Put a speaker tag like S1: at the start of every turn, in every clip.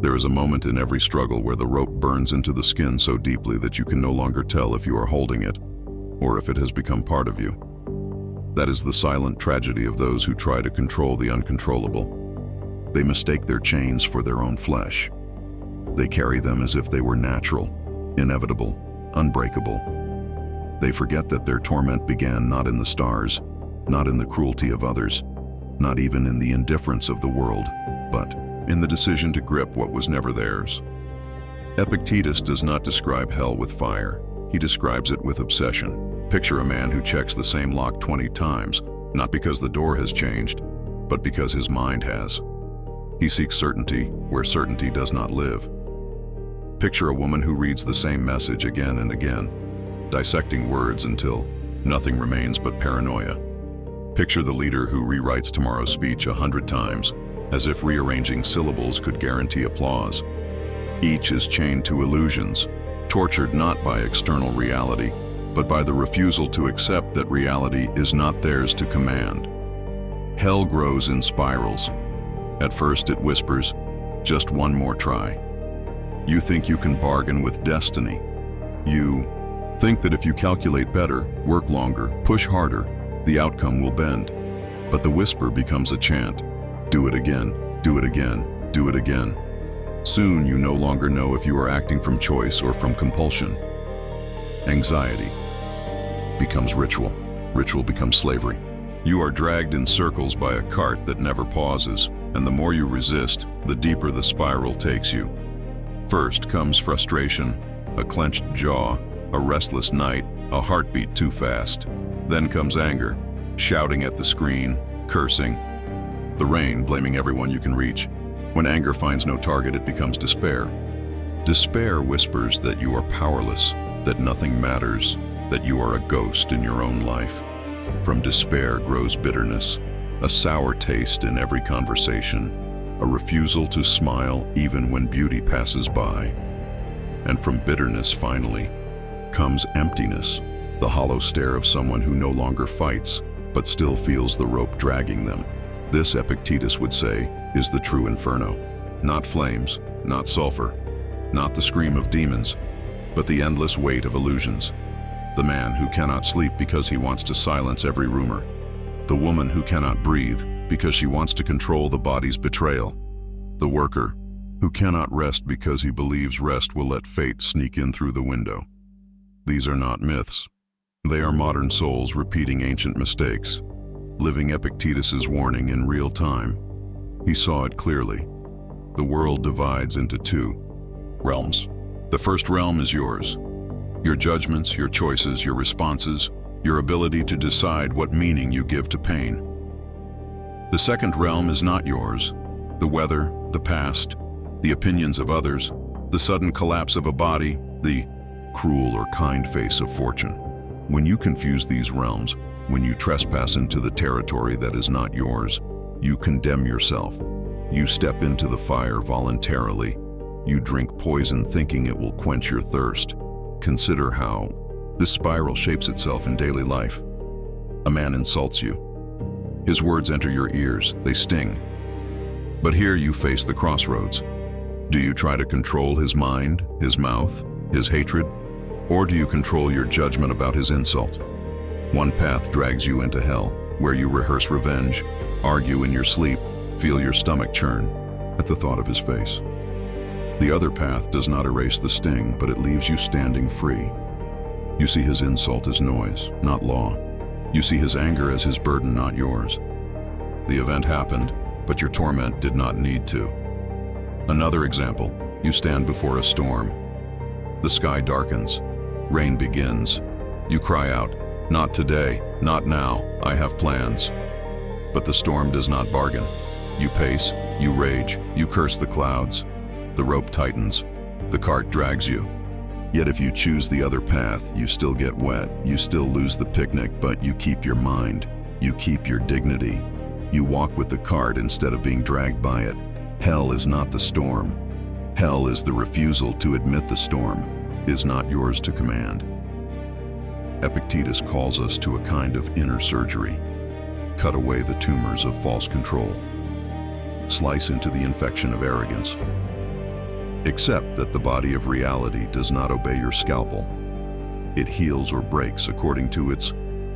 S1: There is a moment in every struggle where the rope burns into the skin so deeply that you can no longer tell if you are holding it or if it has become part of you. That is the silent tragedy of those who try to control the uncontrollable. They mistake their chains for their own flesh. They carry them as if they were natural, inevitable, unbreakable. They forget that their torment began not in the stars, not in the cruelty of others, not even in the indifference of the world, but in the decision to grip what was never theirs. Epictetus does not describe hell with fire. He describes it with obsession. Picture a man who checks the same lock 20 times, not because the door has changed, but because his mind has. He seeks certainty where certainty does not live. Picture a woman who reads the same message again and again, dissecting words until nothing remains but paranoia. Picture the leader who rewrites tomorrow's speech 100 times, as if rearranging syllables could guarantee applause. Each is chained to illusions, tortured not by external reality, but by the refusal to accept that reality is not theirs to command. Hell grows in spirals. At first it whispers, "Just one more try." You think you can bargain with destiny. You think that if you calculate better, work longer, push harder, the outcome will bend. But the whisper becomes a chant. Do it again, do it again, do it again. Soon you no longer know if you are acting from choice or from compulsion. Anxiety becomes ritual. Ritual becomes slavery. You are dragged in circles by a cart that never pauses, and the more you resist, the deeper the spiral takes you. First comes frustration, a clenched jaw, a restless night, a heartbeat too fast. Then comes anger, shouting at the screen, cursing. The rain, blaming everyone you can reach. When anger finds no target, it becomes despair. Despair whispers that you are powerless, that nothing matters, that you are a ghost in your own life. From despair grows bitterness, a sour taste in every conversation, a refusal to smile even when beauty passes by. And from bitterness, finally, comes emptiness, the hollow stare of someone who no longer fights, but still feels the rope dragging them. This, Epictetus would say, is the true inferno. Not flames, not sulfur, not the scream of demons, but the endless weight of illusions. The man who cannot sleep because he wants to silence every rumor. The woman who cannot breathe because she wants to control the body's betrayal. The worker who cannot rest because he believes rest will let fate sneak in through the window. These are not myths. They are modern souls repeating ancient mistakes, living Epictetus's warning in real time. He saw it clearly. The world divides into two realms. The first realm is yours. Your judgments, your choices, your responses, your ability to decide what meaning you give to pain. The second realm is not yours. The weather, the past, the opinions of others, the sudden collapse of a body, the cruel or kind face of fortune. When you confuse these realms, when you trespass into the territory that is not yours, you condemn yourself. You step into the fire voluntarily. You drink poison thinking it will quench your thirst. Consider how this spiral shapes itself in daily life. A man insults you. His words enter your ears, they sting. But here you face the crossroads. Do you try to control his mind, his mouth, his hatred? Or do you control your judgment about his insult? One path drags you into hell, where you rehearse revenge, argue in your sleep, feel your stomach churn at the thought of his face. The other path does not erase the sting, but it leaves you standing free. You see his insult as noise, not law. You see his anger as his burden, not yours. The event happened, but your torment did not need to. Another example, you stand before a storm. The sky darkens, rain begins. You cry out, "Not today, not now, I have plans." But the storm does not bargain. You pace, you rage, you curse the clouds. The rope tightens, the cart drags you. Yet if you choose the other path, you still get wet, you still lose the picnic, but you keep your mind, you keep your dignity. You walk with the cart instead of being dragged by it. Hell is not the storm. Hell is the refusal to admit the storm is not yours to command. Epictetus calls us to a kind of inner surgery. Cut away the tumors of false control. Slice into the infection of arrogance. Except that the body of reality does not obey your scalpel. It heals or breaks according to its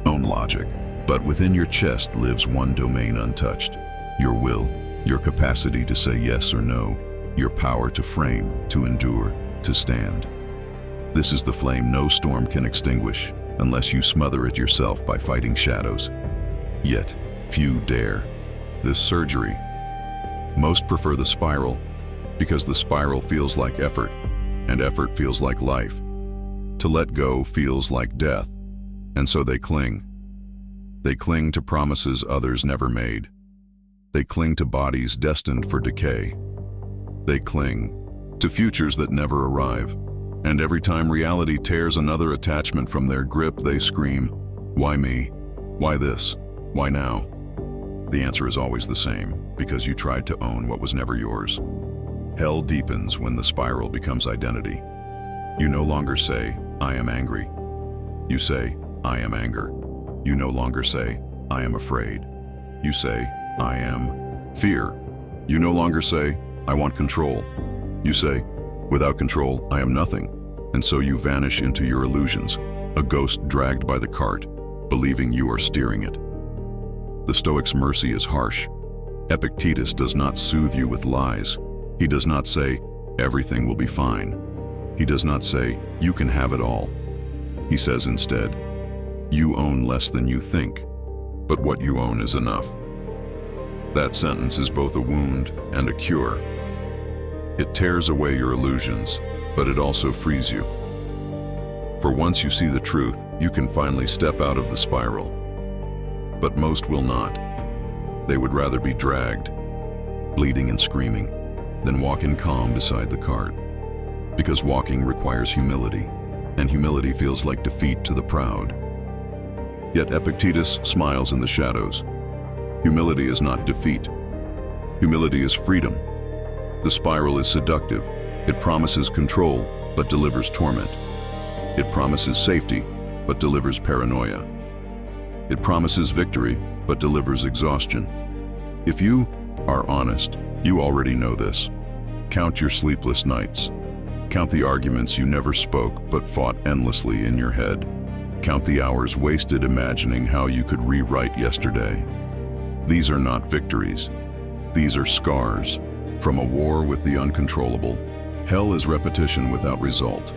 S1: own logic. But within your chest lives one domain untouched: your will, your capacity to say yes or no, your power to frame, to endure, to stand. This is the flame no storm can extinguish unless you smother it yourself by fighting shadows. Yet, few dare. This surgery. Most prefer the spiral, because the spiral feels like effort, and effort feels like life. To let go feels like death, and so they cling. They cling to promises others never made. They cling to bodies destined for decay. They cling to futures that never arrive. And every time reality tears another attachment from their grip, they scream, "Why me? Why this? Why now?" The answer is always the same: because you tried to own what was never yours. Hell deepens when the spiral becomes identity. You no longer say, "I am angry." You say, "I am anger." You no longer say, "I am afraid." You say, "I am fear." You no longer say, "I want control." You say, "Without control, I am nothing." And so you vanish into your illusions, a ghost dragged by the cart, believing you are steering it. The Stoic's mercy is harsh. Epictetus does not soothe you with lies. He does not say, "Everything will be fine." He does not say, "You can have it all." He says instead, "You own less than you think, but what you own is enough." That sentence is both a wound and a cure. It tears away your illusions, but it also frees you. For once you see the truth, you can finally step out of the spiral. But most will not. They would rather be dragged, bleeding and screaming, than walk in calm beside the cart. Because walking requires humility, and humility feels like defeat to the proud. Yet Epictetus smiles in the shadows. Humility is not defeat. Humility is freedom. The spiral is seductive. It promises control, but delivers torment. It promises safety, but delivers paranoia. It promises victory, but delivers exhaustion. If you are honest, you already know this. Count your sleepless nights. Count the arguments you never spoke but fought endlessly in your head. Count the hours wasted imagining how you could rewrite yesterday. These are not victories. These are scars from a war with the uncontrollable. Hell is repetition without result.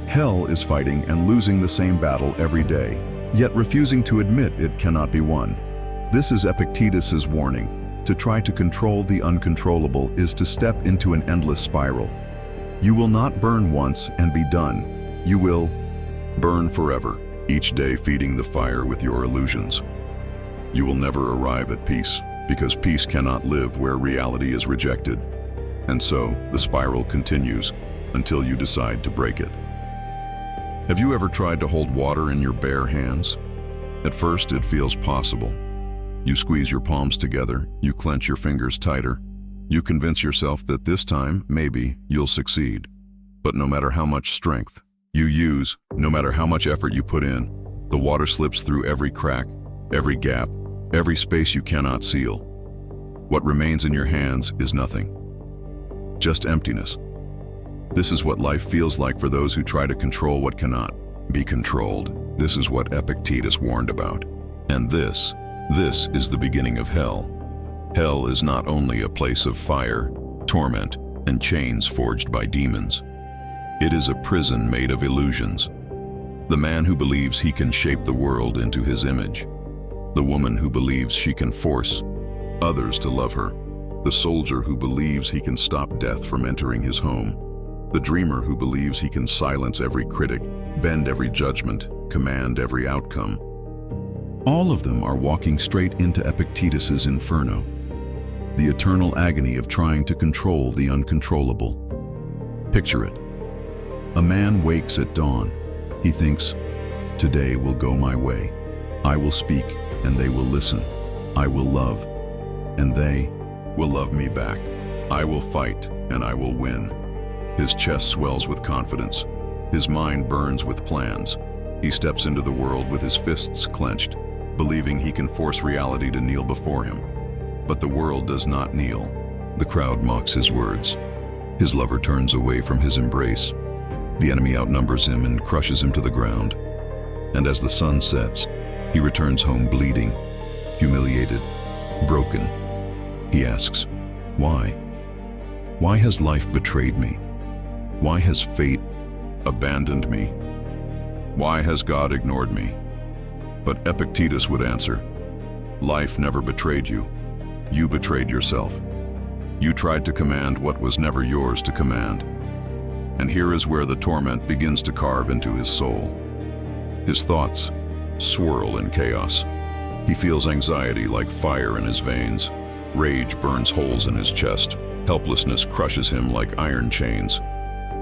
S1: Hell is fighting and losing the same battle every day, yet refusing to admit it cannot be won. This is Epictetus's warning. To try to control the uncontrollable is to step into an endless spiral. You will not burn once and be done. You will burn forever, each day feeding the fire with your illusions. You will never arrive at peace, because peace cannot live where reality is rejected. And so, the spiral continues until you decide to break it. Have you ever tried to hold water in your bare hands? At first, it feels possible. You squeeze your palms together, you clench your fingers tighter. You convince yourself that this time, maybe, you'll succeed. But no matter how much strength you use, no matter how much effort you put in, the water slips through every crack, every gap, every space you cannot seal. What remains in your hands is nothing. Just emptiness. This is what life feels like for those who try to control what cannot be controlled. This is what Epictetus warned about. And this is the beginning of hell. Hell is not only a place of fire, torment, and chains forged by demons. It is a prison made of illusions. The man who believes he can shape the world into his image. The woman who believes she can force others to love her. The soldier who believes he can stop death from entering his home. The dreamer who believes he can silence every critic, bend every judgment, command every outcome. All of them are walking straight into Epictetus's inferno, the eternal agony of trying to control the uncontrollable. Picture it. A man wakes at dawn. He thinks, "Today will go my way. I will speak, and they will listen. I will love, and they will love me back. I will fight, and I will win." His chest swells with confidence. His mind burns with plans. He steps into the world with his fists clenched, believing he can force reality to kneel before him. But the world does not kneel. The crowd mocks his words. His lover turns away from his embrace. The enemy outnumbers him and crushes him to the ground. And as the sun sets, he returns home bleeding, humiliated, broken. He asks, why? Why has life betrayed me? Why has fate abandoned me? Why has God ignored me? But Epictetus would answer, life never betrayed you. You betrayed yourself. You tried to command what was never yours to command. And here is where the torment begins to carve into his soul. His thoughts swirl in chaos. He feels anxiety like fire in his veins. Rage burns holes in his chest. Helplessness crushes him like iron chains.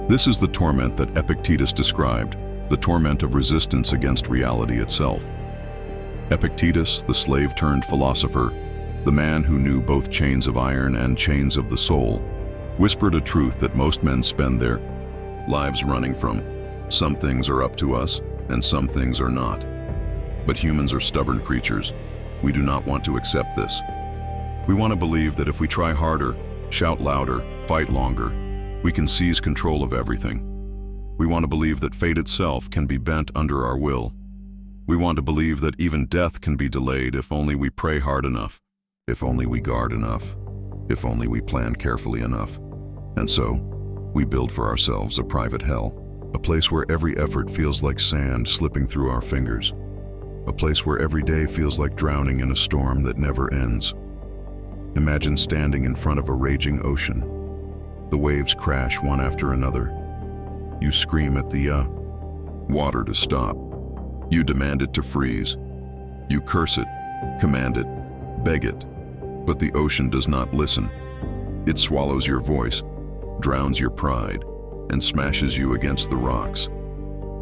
S1: This is the torment that Epictetus described, the torment of resistance against reality itself. Epictetus, the slave-turned philosopher, the man who knew both chains of iron and chains of the soul, whispered a truth that most men spend their lives running from. Some things are up to us, and some things are not. But humans are stubborn creatures. We do not want to accept this. We want to believe that if we try harder, shout louder, fight longer, we can seize control of everything. We want to believe that fate itself can be bent under our will. We want to believe that even death can be delayed if only we pray hard enough, if only we guard enough, if only we plan carefully enough. And so, we build for ourselves a private hell, a place where every effort feels like sand slipping through our fingers, a place where every day feels like drowning in a storm that never ends. Imagine standing in front of a raging ocean. The waves crash one after another. You scream at the water to stop. You demand it to freeze. You curse it, command it, beg it. But the ocean does not listen. It swallows your voice, drowns your pride, and smashes you against the rocks.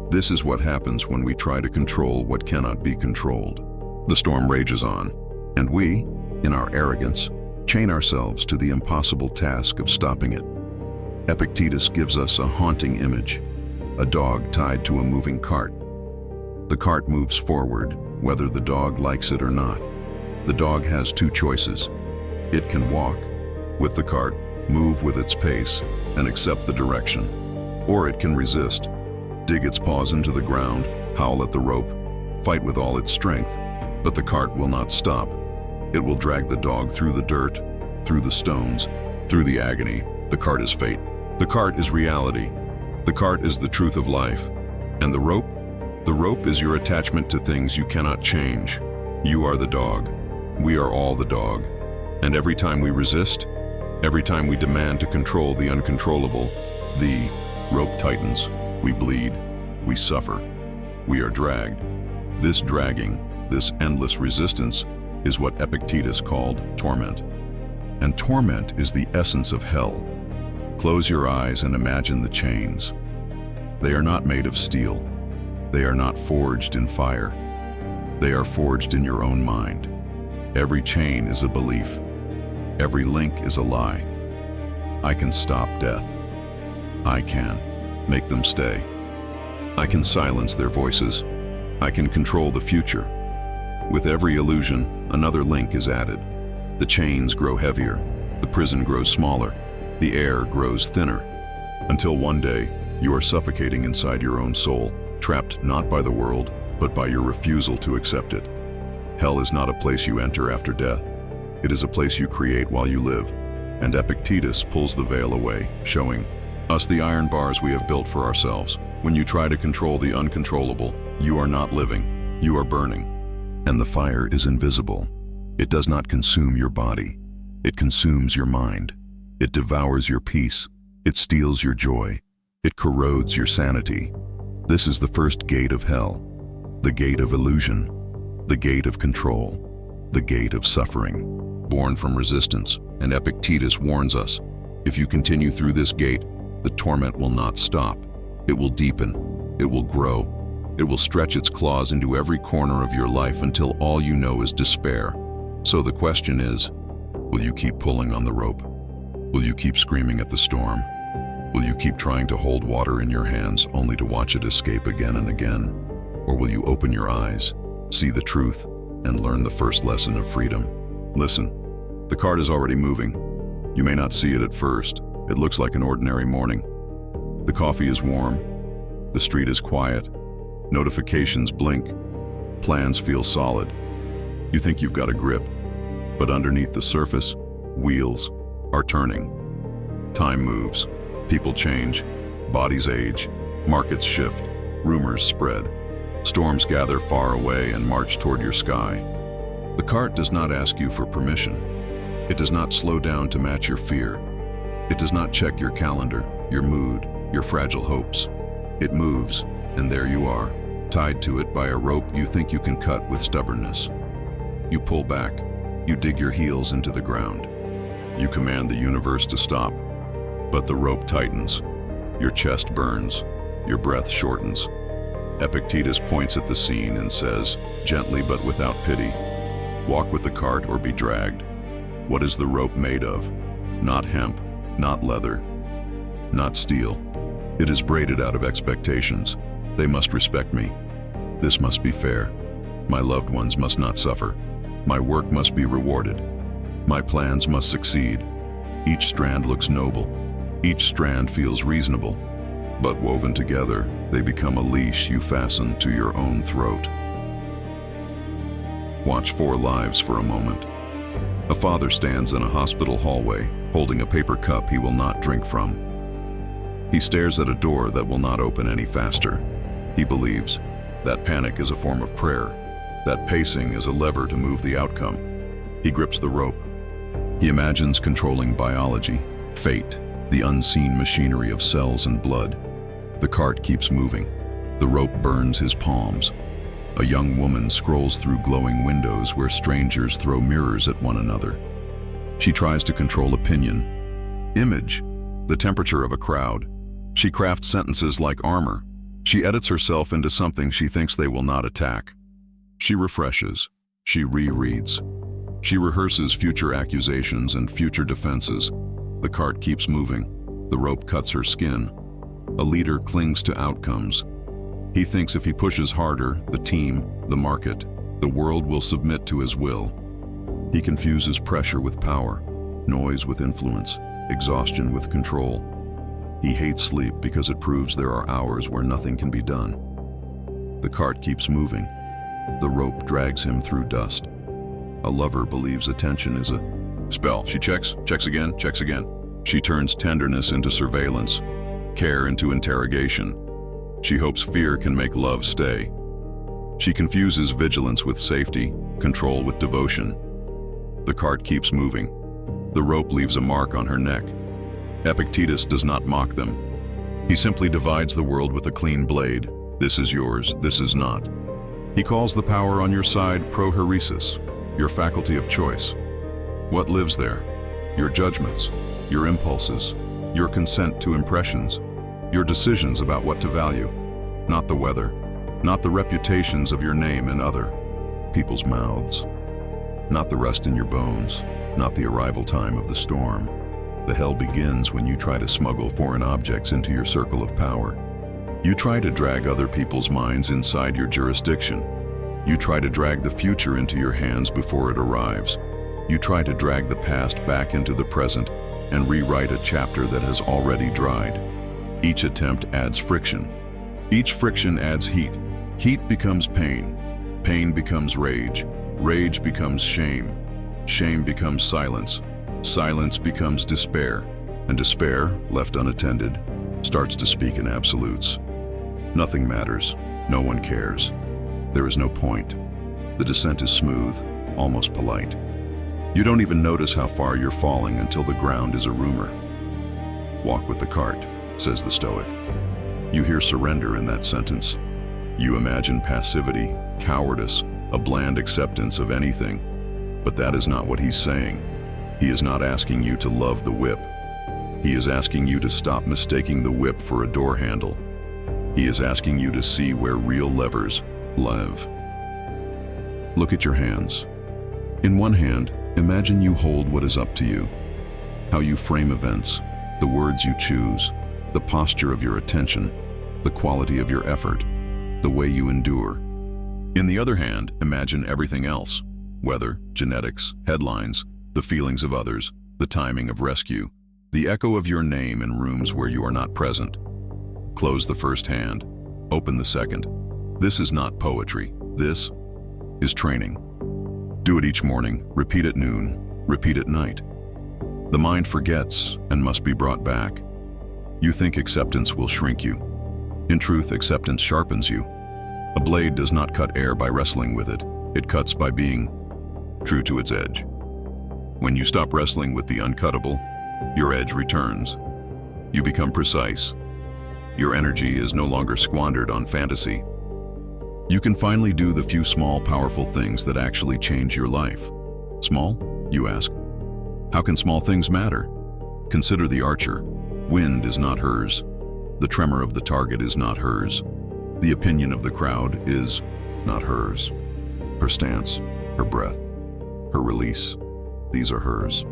S1: This is what happens when we try to control what cannot be controlled. The storm rages on, and we, in our arrogance, chain ourselves to the impossible task of stopping it. Epictetus gives us a haunting image, a dog tied to a moving cart. The cart moves forward, whether the dog likes it or not. The dog has two choices. It can walk with the cart, move with its pace, and accept the direction. Or it can resist, dig its paws into the ground, howl at the rope, fight with all its strength, but the cart will not stop. It will drag the dog through the dirt, through the stones, through the agony. The cart is fate. The cart is reality. The cart is the truth of life. And the rope is your attachment to things you cannot change. You are the dog. We are all the dog. And every time we resist, every time we demand to control the uncontrollable, the rope tightens. We bleed. We suffer. We are dragged. This dragging, this endless resistance, is what Epictetus called torment. And torment is the essence of hell. Close your eyes and imagine the chains. They are not made of steel. They are not forged in fire. They are forged in your own mind. Every chain is a belief. Every link is a lie. I can stop death. I can make them stay. I can silence their voices. I can control the future. With every illusion, another link is added. The chains grow heavier. The prison grows smaller. The air grows thinner. Until one day, you are suffocating inside your own soul, trapped not by the world, but by your refusal to accept it. Hell is not a place you enter after death. It is a place you create while you live. And Epictetus pulls the veil away, showing us the iron bars we have built for ourselves. When you try to control the uncontrollable, you are not living, you are burning. And the fire is invisible. It does not consume your body. It consumes your mind. It devours your peace. It steals your joy. It corrodes your sanity. This is the first gate of hell, the gate of illusion, the gate of control, the gate of suffering, born from resistance. And Epictetus warns us, if you continue through this gate, the torment will not stop. It will deepen. It will grow. It will stretch its claws into every corner of your life until all you know is despair. So the question is, will you keep pulling on the rope? Will you keep screaming at the storm? Will you keep trying to hold water in your hands only to watch it escape again and again? Or will you open your eyes, see the truth, and learn the first lesson of freedom? Listen, the cart is already moving. You may not see it at first. It looks like an ordinary morning. The coffee is warm. The street is quiet. Notifications blink. Plans feel solid. You think you've got a grip, but underneath the surface, wheels are turning. Time moves. People change. Bodies age. Markets shift. Rumors spread. Storms gather far away and march toward your sky. The cart does not ask you for permission. It does not slow down to match your fear. It does not check your calendar, your mood, your fragile hopes. It moves, and there you are, tied to it by a rope you think you can cut with stubbornness. You pull back. You dig your heels into the ground. You command the universe to stop, but the rope tightens. Your chest burns. Your breath shortens. Epictetus points at the scene and says, gently but without pity, walk with the cart or be dragged. What is the rope made of? Not hemp, not leather, not steel. It is braided out of expectations. They must respect me. This must be fair. My loved ones must not suffer. My work must be rewarded. My plans must succeed. Each strand looks noble. Each strand feels reasonable. But woven together, they become a leash you fasten to your own throat. Watch 4 lives for a moment. A father stands in a hospital hallway, holding a paper cup he will not drink from. He stares at a door that will not open any faster. He believes that panic is a form of prayer, that pacing is a lever to move the outcome. He grips the rope. He imagines controlling biology, fate, the unseen machinery of cells and blood. The cart keeps moving. The rope burns his palms. A young woman scrolls through glowing windows where strangers throw mirrors at one another. She tries to control opinion, image, the temperature of a crowd. She crafts sentences like armor. She edits herself into something she thinks they will not attack. She refreshes. She rereads. She rehearses future accusations and future defenses. The cart keeps moving. The rope cuts her skin. A leader clings to outcomes. He thinks if he pushes harder, the team, the market, the world will submit to his will. He confuses pressure with power, noise with influence, exhaustion with control. He hates sleep because it proves there are hours where nothing can be done. The cart keeps moving. The rope drags him through dust. A lover believes attention is a spell. She checks again, checks again. She turns tenderness into surveillance, care into interrogation. She hopes fear can make love stay. She confuses vigilance with safety, control with devotion. The cart keeps moving. The rope leaves a mark on her neck. Epictetus does not mock them. He simply divides the world with a clean blade. This is yours, this is not. He calls the power on your side proheresis, your faculty of choice. What lives there? Your judgments, your impulses, your consent to impressions, your decisions about what to value, not the weather, not the reputations of your name in other people's mouths, not the rust in your bones, not the arrival time of the storm. The hell begins when you try to smuggle foreign objects into your circle of power. You try to drag other people's minds inside your jurisdiction. You try to drag the future into your hands before it arrives. You try to drag the past back into the present and rewrite a chapter that has already dried. Each attempt adds friction. Each friction adds heat. Heat becomes pain. Pain becomes rage. Rage becomes shame. Shame becomes silence. Silence becomes despair. And despair, left unattended, starts to speak in absolutes. Nothing matters. No one cares. There is no point. The descent is smooth, almost polite. You don't even notice how far you're falling until the ground is a rumor. Walk with the cart, says the Stoic. You hear surrender in that sentence. You imagine passivity, cowardice, a bland acceptance of anything. But that is not what he's saying. He is not asking you to love the whip. He is asking you to stop mistaking the whip for a door handle. He is asking you to see where real levers live. Look at your hands. In one hand, imagine you hold what is up to you. How you frame events, the words you choose, the posture of your attention, the quality of your effort, the way you endure. In the other hand, imagine everything else: weather, genetics, headlines, the feelings of others, the timing of rescue. The echo of your name in rooms where you are not present. Close the first hand, open the second. This is not poetry. This is training. Do it each morning, repeat at noon, repeat at night. The mind forgets and must be brought back. You think acceptance will shrink you. In truth, acceptance sharpens you. A blade does not cut air by wrestling with it. It cuts by being true to its edge. When you stop wrestling with the uncuttable, your edge returns. You become precise. Your energy is no longer squandered on fantasy. You can finally do the few small, powerful things that actually change your life. Small, you ask? How can small things matter? Consider the archer. Wind is not hers. The tremor of the target is not hers. The opinion of the crowd is not hers. Her stance, her breath, her release, these are hers.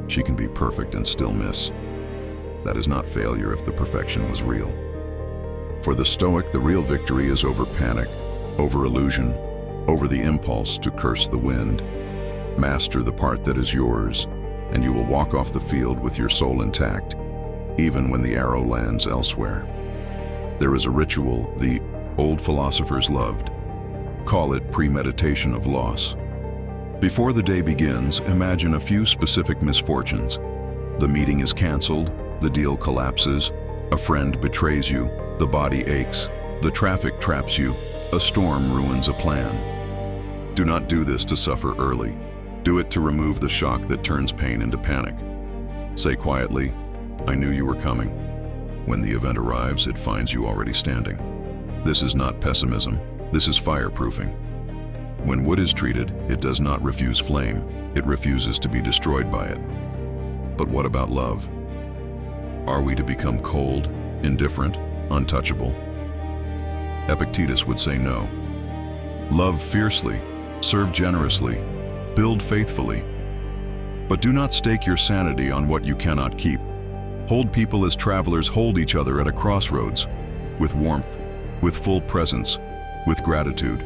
S1: She can be perfect and still miss. That is not failure if the perfection was real. For the Stoic, the real victory is over panic, over illusion, over the impulse to curse the wind. Master the part that is yours, and you will walk off the field with your soul intact, even when the arrow lands elsewhere. There is a ritual the old philosophers loved. Call it premeditation of loss. Before the day begins, imagine a few specific misfortunes. The meeting is canceled, the deal collapses, a friend betrays you, the body aches, the traffic traps you, a storm ruins a plan. Do not do this to suffer early. Do it to remove the shock that turns pain into panic. Say quietly, I knew you were coming. When the event arrives, it finds you already standing. This is not pessimism. This is fireproofing. When wood is treated, it does not refuse flame. It refuses to be destroyed by it. But what about love? Are we to become cold, indifferent, untouchable? Epictetus would say no. Love fiercely, serve generously, build faithfully. But do not stake your sanity on what you cannot keep. Hold people as travelers hold each other at a crossroads, with warmth, with full presence, with gratitude.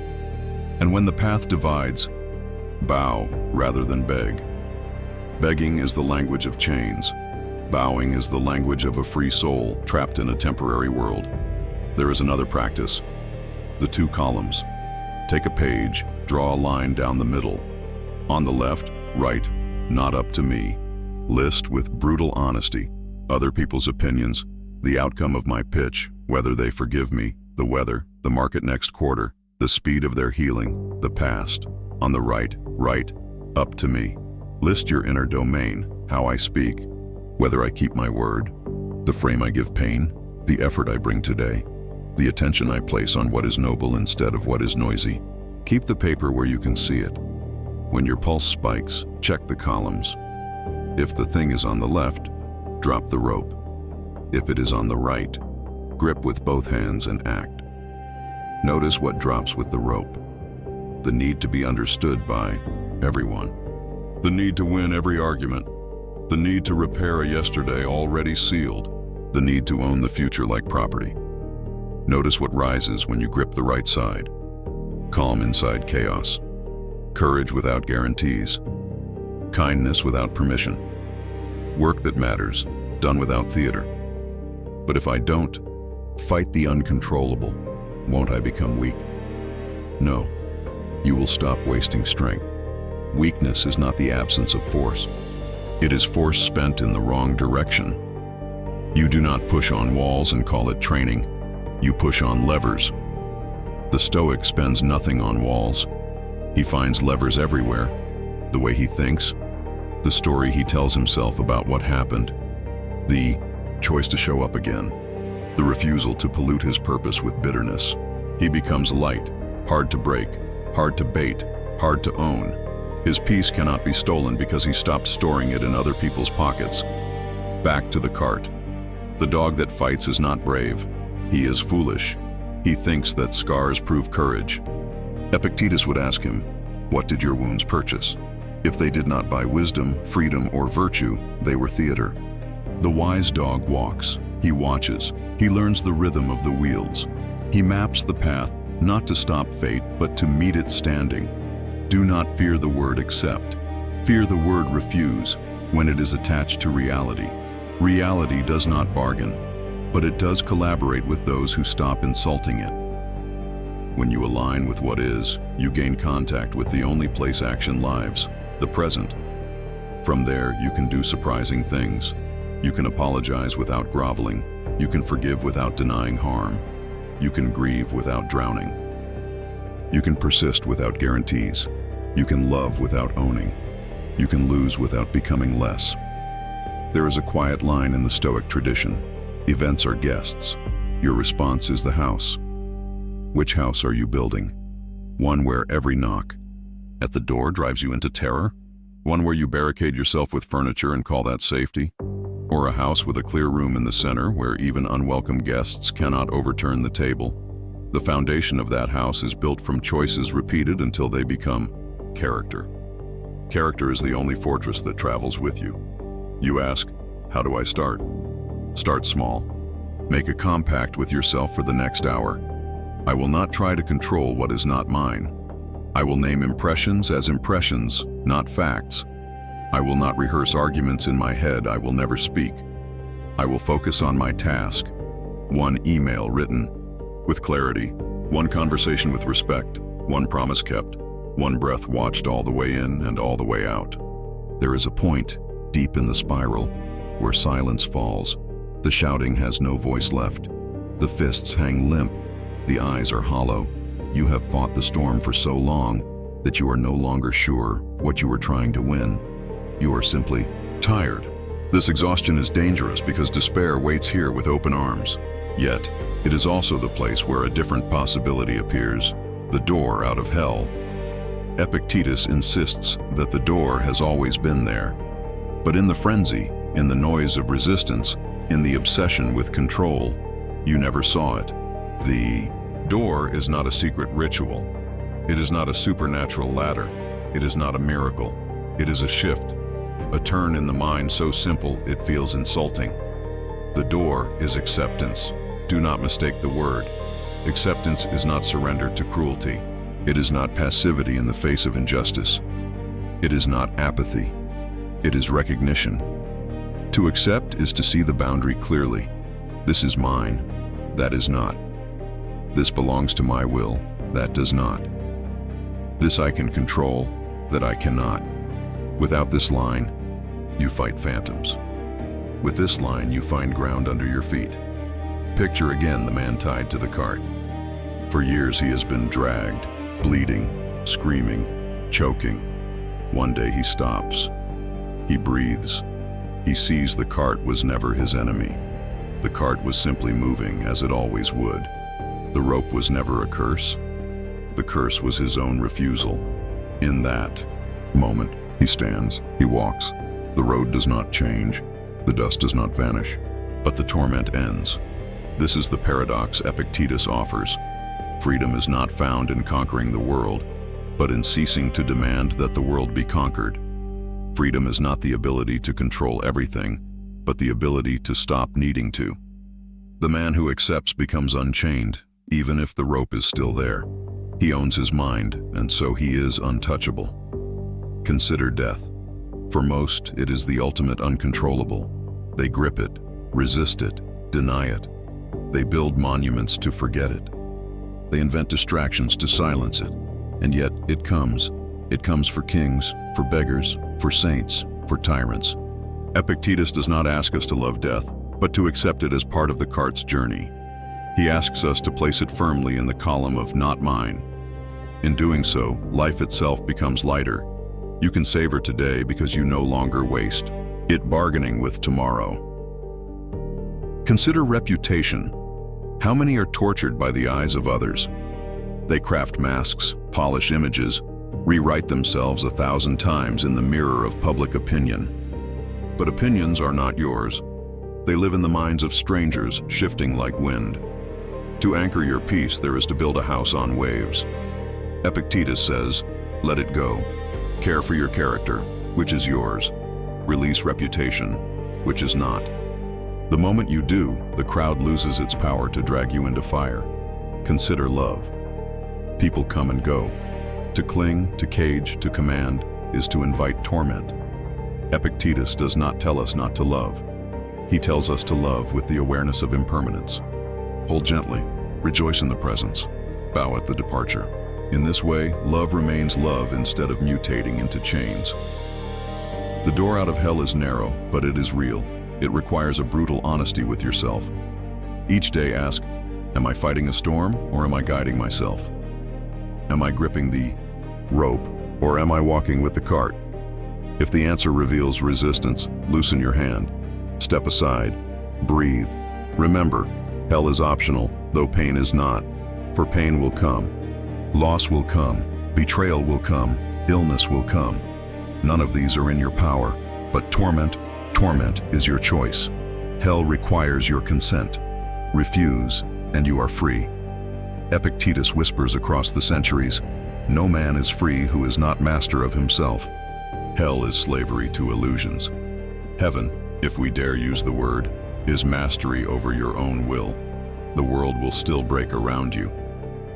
S1: And when the path divides, bow rather than beg. Begging is the language of chains. Bowing is the language of a free soul trapped in a temporary world. There is another practice. The two columns. Take a page, draw a line down the middle. On the left, write, not up to me. List with brutal honesty other people's opinions, the outcome of my pitch, whether they forgive me, the weather, the market next quarter, the speed of their healing, the past. On the right, write, up to me. List your inner domain, how I speak, whether I keep my word, the frame I give pain, the effort I bring today, the attention I place on what is noble instead of what is noisy. Keep the paper where you can see it. When your pulse spikes, check the columns. If the thing is on the left, drop the rope. If it is on the right, grip with both hands and act. Notice what drops with the rope. The need to be understood by everyone. The need to win every argument. The need to repair a yesterday already sealed. The need to own the future like property. Notice what rises when you grip the right side. Calm inside chaos. Courage without guarantees. Kindness without permission. Work that matters, done without theater. But if I don't, fight the uncontrollable, won't I become weak? No, you will stop wasting strength. Weakness is not the absence of force. It is force spent in the wrong direction. You do not push on walls and call it training. You push on levers. The Stoic spends nothing on walls. He finds levers everywhere. The way he thinks, the story he tells himself about what happened, the choice to show up again, the refusal to pollute his purpose with bitterness. He becomes light, hard to break, hard to bait, hard to own. His peace cannot be stolen because he stopped storing it in other people's pockets. Back to the cart. The dog that fights is not brave. He is foolish. He thinks that scars prove courage. Epictetus would ask him, what did your wounds purchase? If they did not buy wisdom, freedom, or virtue, they were theater. The wise dog walks. He watches. He learns the rhythm of the wheels. He maps the path, not to stop fate, but to meet it standing. Do not fear the word accept. Fear the word refuse when it is attached to reality. Reality does not bargain, but it does collaborate with those who stop insulting it. When you align with what is, you gain contact with the only place action lives, the present. From there, you can do surprising things. You can apologize without groveling. You can forgive without denying harm. You can grieve without drowning. You can persist without guarantees. You can love without owning. You can lose without becoming less. There is a quiet line in the Stoic tradition. Events are guests. Your response is the house. Which house are you building? One where every knock at the door drives you into terror? One where you barricade yourself with furniture and call that safety? Or a house with a clear room in the center where even unwelcome guests cannot overturn the table? The foundation of that house is built from choices repeated until they become character. Character is the only fortress that travels with you. You ask, how do I start? Start small. Make a compact with yourself for the next hour. I will not try to control what is not mine. I will name impressions as impressions, not facts. I will not rehearse arguments in my head I will never speak. I will focus on my task. One email written with clarity, one conversation with respect, one promise kept, one breath watched all the way in and all the way out. There is a point, deep in the spiral, where silence falls. The shouting has no voice left. The fists hang limp. The eyes are hollow. You have fought the storm for so long that you are no longer sure what you were trying to win. You are simply tired. This exhaustion is dangerous because despair waits here with open arms. Yet, it is also the place where a different possibility appears, the door out of hell. Epictetus insists that the door has always been there. But in the frenzy, in the noise of resistance, in the obsession with control, you never saw it. The door is not a secret ritual. It is not a supernatural ladder. It is not a miracle. It is a shift, a turn in the mind so simple it feels insulting. The door is acceptance. Do not mistake the word. Acceptance is not surrender to cruelty. It is not passivity in the face of injustice. It is not apathy. It is recognition. To accept is to see the boundary clearly. This is mine. That is not. This belongs to my will. That does not. This I can control. That I cannot. Without this line, you fight phantoms. With this line, you find ground under your feet. Picture again the man tied to the cart. For years he has been dragged, bleeding, screaming, choking. One day he stops. He breathes. He sees the cart was never his enemy. The cart was simply moving as it always would. The rope was never a curse. The curse was his own refusal. In that moment, he stands, he walks. The road does not change. The dust does not vanish. But the torment ends. This is the paradox Epictetus offers. Freedom is not found in conquering the world, but in ceasing to demand that the world be conquered. Freedom is not the ability to control everything, but the ability to stop needing to. The man who accepts becomes unchained, even if the rope is still there. He owns his mind, and so he is untouchable. Consider death. For most, it is the ultimate uncontrollable. They grip it, resist it, deny it. They build monuments to forget it. They invent distractions to silence it. And yet, it comes. It comes for kings, for beggars, for saints, for tyrants. Epictetus does not ask us to love death, but to accept it as part of the cart's journey. He asks us to place it firmly in the column of not mine. In doing so, life itself becomes lighter. You can savor today because you no longer waste it bargaining with tomorrow. Consider reputation. How many are tortured by the eyes of others? They craft masks, polish images, rewrite themselves 1,000 times in the mirror of public opinion. But opinions are not yours. They live in the minds of strangers, shifting like wind. To anchor your peace, there is to build a house on waves. Epictetus says, let it go. Care for your character, which is yours. Release reputation, which is not. The moment you do, the crowd loses its power to drag you into fire. Consider love. People come and go. To cling, to cage, to command is to invite torment. Epictetus does not tell us not to love. He tells us to love with the awareness of impermanence. Hold gently, rejoice in the presence, bow at the departure. In this way, love remains love instead of mutating into chains. The door out of hell is narrow, but it is real. It requires a brutal honesty with yourself. Each day ask, am I fighting a storm or am I guiding myself? Am I gripping the rope or am I walking with the cart? If the answer reveals resistance, loosen your hand. Step aside. Breathe. Remember, hell is optional, though pain is not. For pain will come. Loss will come. Betrayal will come. Illness will come. None of these are in your power, but torment is your choice. Hell requires your consent. Refuse, and you are free. Epictetus whispers across the centuries, no man is free who is not master of himself. Hell is slavery to illusions. Heaven, if we dare use the word, is mastery over your own will. The world will still break around you,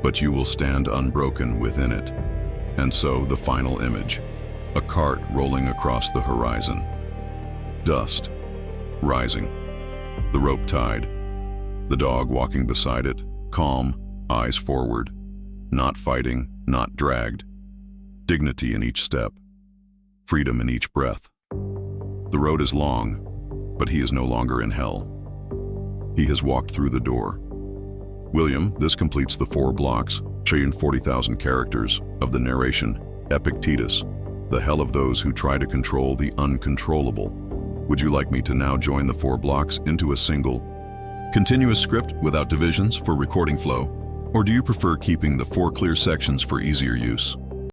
S1: but you will stand unbroken within it. And so the final image, a cart rolling across the horizon. Dust, rising, the rope tied, the dog walking beside it, calm, eyes forward, not fighting, not dragged, dignity in each step, freedom in each breath. The road is long, but he is no longer in hell. He has walked through the door. William, this completes the 4 blocks, 40,000 characters of the narration, Epictetus, the hell of those who try to control the uncontrollable. Would you like me to now join the 4 blocks into a single, continuous script without divisions for recording flow? Or do you prefer keeping the 4 clear sections for easier use?